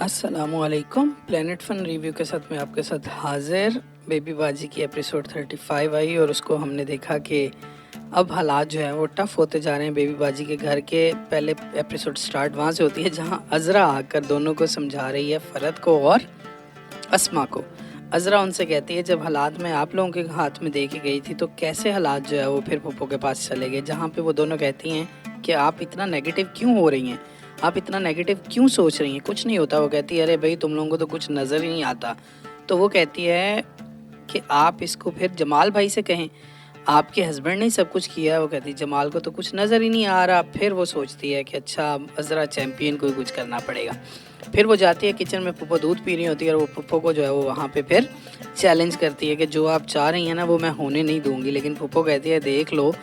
अस्सलामुअलैकुम। Planet fun review के साथ मैं आपके साथ हाजिर। बेबी बाजी की एपिसोड 35 आई और उसको हमने देखा कि अब हालात जो है वो टफ़ होते जा रहे हैं। बेबी बाजी के घर के पहले एपिसोड स्टार्ट वहाँ से होती है जहाँ अज़रा आकर दोनों को समझा रही है, फ़रद को और अस्मा को। अज़रा उनसे कहती है जब हालात मैं आप लोगों के हाथ में दे के गई थी तो कैसे हालात जो है वो फिर पप्पो के पास चले गए, जहाँ पे वो दोनों कहती हैं कि आप इतना नेगेटिव क्यों हो रही हैं, आप इतना नेगेटिव क्यों सोच रही हैं, कुछ नहीं होता। वो कहती है अरे भाई तुम लोगों को तो कुछ नज़र ही नहीं आता। तो वो कहती है कि आप इसको फिर जमाल भाई से कहें, आपके हस्बैंड ने सब कुछ किया है। वो कहती है जमाल को तो कुछ नज़र ही नहीं आ रहा। फिर वो सोचती है कि अच्छा अज़रा चैम्पियन को ही कुछ करना पड़ेगा। फिर वो जाती है किचन में, पप्पो दूध पी रही होती है और वो पप्पो को जो है वो वहाँ पे फिर चैलेंज करती है कि जो आप चाह रही हैं ना वो मैं होने नहीं दूंगी। लेकिन पप्पो कहती है देख लो,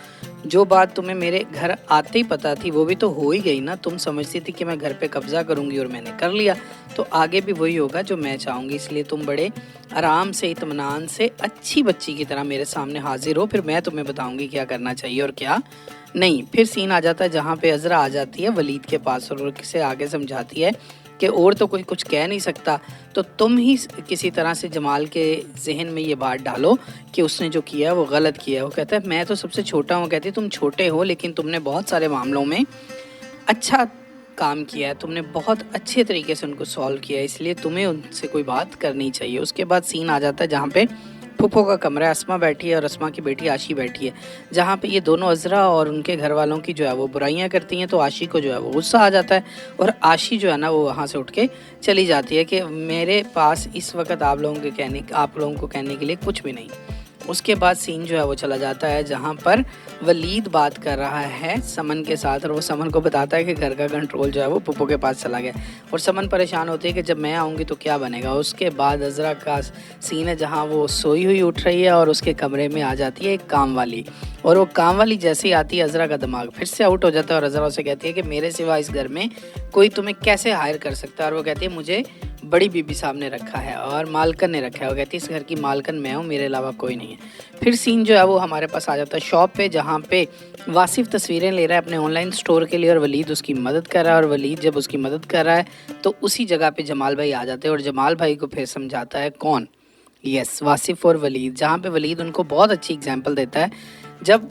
जो बात तुम्हें मेरे घर आते ही पता थी वो भी तो हो ही गई ना। तुम समझती थी कि मैं घर पे कब्जा करूंगी और मैंने कर लिया, तो आगे भी वही होगा जो मैं चाहूँगी। इसलिए तुम बड़े आराम से, इत्मीनान से, अच्छी बच्ची की तरह मेरे सामने हाजिर हो, फिर मैं तुम्हें बताऊंगी क्या करना चाहिए और क्या नहीं। फिर सीन आ जाता है जहाँ पे अज़रा आ जाती है वलीद के पास और किसे आगे समझाती है कि और तो कोई कुछ कह नहीं सकता, तो तुम ही किसी तरह से जमाल के जहन में ये बात डालो कि उसने जो किया है वो गलत किया है। वो कहता है मैं तो सबसे छोटा हूँ। कहती है तुम छोटे हो लेकिन तुमने बहुत सारे मामलों में अच्छा काम किया है, तुमने बहुत अच्छे तरीके से उनको सॉल्व किया है, इसलिए तुम्हें उनसे कोई बात करनी चाहिए। उसके बाद सीन आ जाता है जहाँ पे फूफो का कमरा है, अस्मा बैठी है और अस्मा की बेटी आशी बैठी है, जहाँ पे ये दोनों अज़रा और उनके घर वालों की जो है वो बुराइयां करती हैं। तो आशी को जो है वो गुस्सा आ जाता है और आशी जो है ना वो वहाँ से उठ के चली जाती है कि मेरे पास इस वक्त आप लोगों को कहने के लिए कुछ भी नहीं। उसके बाद सीन जो है वो चला जाता है जहाँ पर वलीद बात कर रहा है समन के साथ और वो समन को बताता है कि घर का कंट्रोल जो है वो पप्पो के पास चला गया और समन परेशान होती है कि जब मैं आऊँगी तो क्या बनेगा। उसके बाद अज़रा का सीन है जहाँ वो सोई हुई उठ रही है और उसके कमरे में आ जाती है एक काम वाली, और वो काम वाली जैसे ही आती है अज़रा का दिमाग फिर से आउट हो जाता है और अज़रा उसे कहती है कि मेरे सिवा इस घर में कोई तुम्हें कैसे हायर कर सकता है। और वो कहती है मुझे बड़ी बीबी साहब ने रखा है और मालकन ने रखा है। वो कहती है इस घर की मालकन मैं हूँ, मेरे अलावा कोई नहीं है। फिर सीन जो है वो हमारे पास आ जाता है शॉप पे, जहाँ पे वासिफ तस्वीरें ले रहा है अपने ऑनलाइन स्टोर के लिए और वलीद उसकी मदद कर रहा है। और वलीद जब उसकी मदद कर रहा है तो उसी जगह पे जमाल भाई आ जाते हैं और जमाल भाई को फिर समझाता है कौन, यस वासिफ और वलीद, जहाँ पे वलीद उनको बहुत अच्छी एग्जाम्पल देता है। जब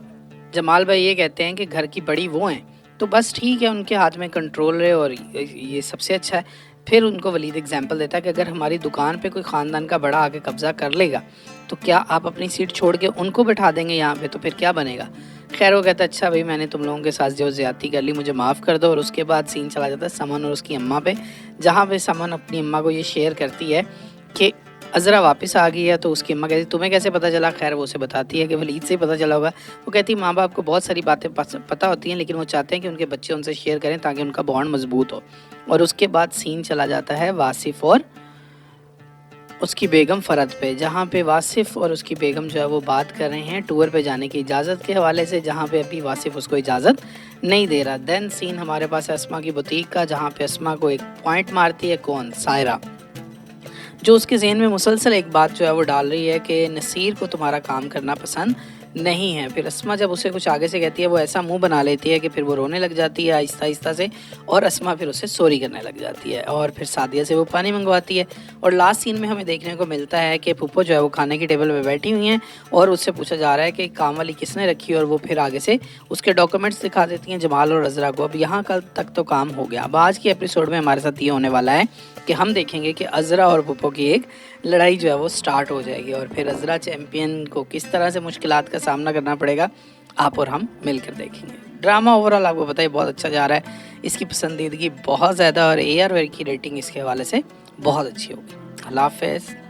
जमाल भाई ये कहते हैं कि घर की बड़ी वो हैं तो बस ठीक है, उनके हाथ में कंट्रोल रहे और ये सबसे अच्छा है। फिर उनको वलीद एग्जाम्पल देता है कि अगर हमारी दुकान पे कोई ख़ानदान का बड़ा आके कब्ज़ा कर लेगा तो क्या आप अपनी सीट छोड़ के उनको बैठा देंगे यहाँ पे, तो फिर क्या बनेगा। खैर वो कहता है अच्छा भाई मैंने तुम लोगों के साथ जो ज़्यादती कर ली मुझे माफ़ कर दो। और उसके बाद सीन चला जाता है समन और उसकी अम्मा पे, जहाँ पे समन अपनी अम्मा को ये शेयर करती है कि अज़रा वापस आ गई है। तो उसकी अम्मा कहती तुम्हें कैसे पता चला। खैर वो उसे बताती है कि वलीद से ही पता चला होगा। वो कहती है माँ बाप को बहुत सारी बातें पता होती हैं लेकिन वो चाहते हैं कि उनके बच्चे उनसे शेयर करें ताकि उनका बॉन्ड मजबूत हो। और उसके बाद सीन चला जाता है वासिफ और उसकी बेगम फ़रद पे, जहाँ पे वासिफ और उसकी बेगम जो है वो बात कर रहे हैं टूर पे जाने की इजाज़त के हवाले से, जहाँ पे अभी वासिफ उसको इजाज़त नहीं दे रहा। देन सीन हमारे पास है अस्मा की बुटीक का, जहाँ पे अस्मा को एक पॉइंट मारती है कौन, सायरा, जो उसके जहन में मुसलसल एक बात जो है वो डाल रही है कि नसीर को तुम्हारा काम करना पसंद नहीं है। फिर अस्मा जब उसे कुछ आगे से कहती है वो ऐसा मुंह बना लेती है कि फिर वो रोने लग जाती है आहिस्ता आहिस्ता से और अस्मा फिर उसे सॉरी करने लग जाती है और फिर सादिया से वो पानी मंगवाती है। और लास्ट सीन में हमें देखने को मिलता है कि फूफो जो है वो खाने की टेबल पर बैठी हुई हैं और उससे पूछा जा रहा है कि काम वाली किसने रखी और वो फिर आगे से उसके डॉक्यूमेंट्स दिखा देती हैं जमाल और अज़रा को। अब यहाँ कल तक तो काम हो गया। अब आज की एपिसोड में हमारे साथ ये होने वाला है कि हम देखेंगे कि अज़रा और फूफो की एक लड़ाई जो है वो स्टार्ट हो जाएगी और फिर अज़रा चैम्पियन को किस तरह से मुश्किलात का सामना करना पड़ेगा आप और हम मिलकर देखेंगे। ड्रामा ओवरऑल आपको पता है बहुत अच्छा जा रहा है, इसकी पसंदीदगी बहुत ज़्यादा और AR की रेटिंग इसके हवाले से बहुत अच्छी होगी। अल्लाह हाफ़िज़।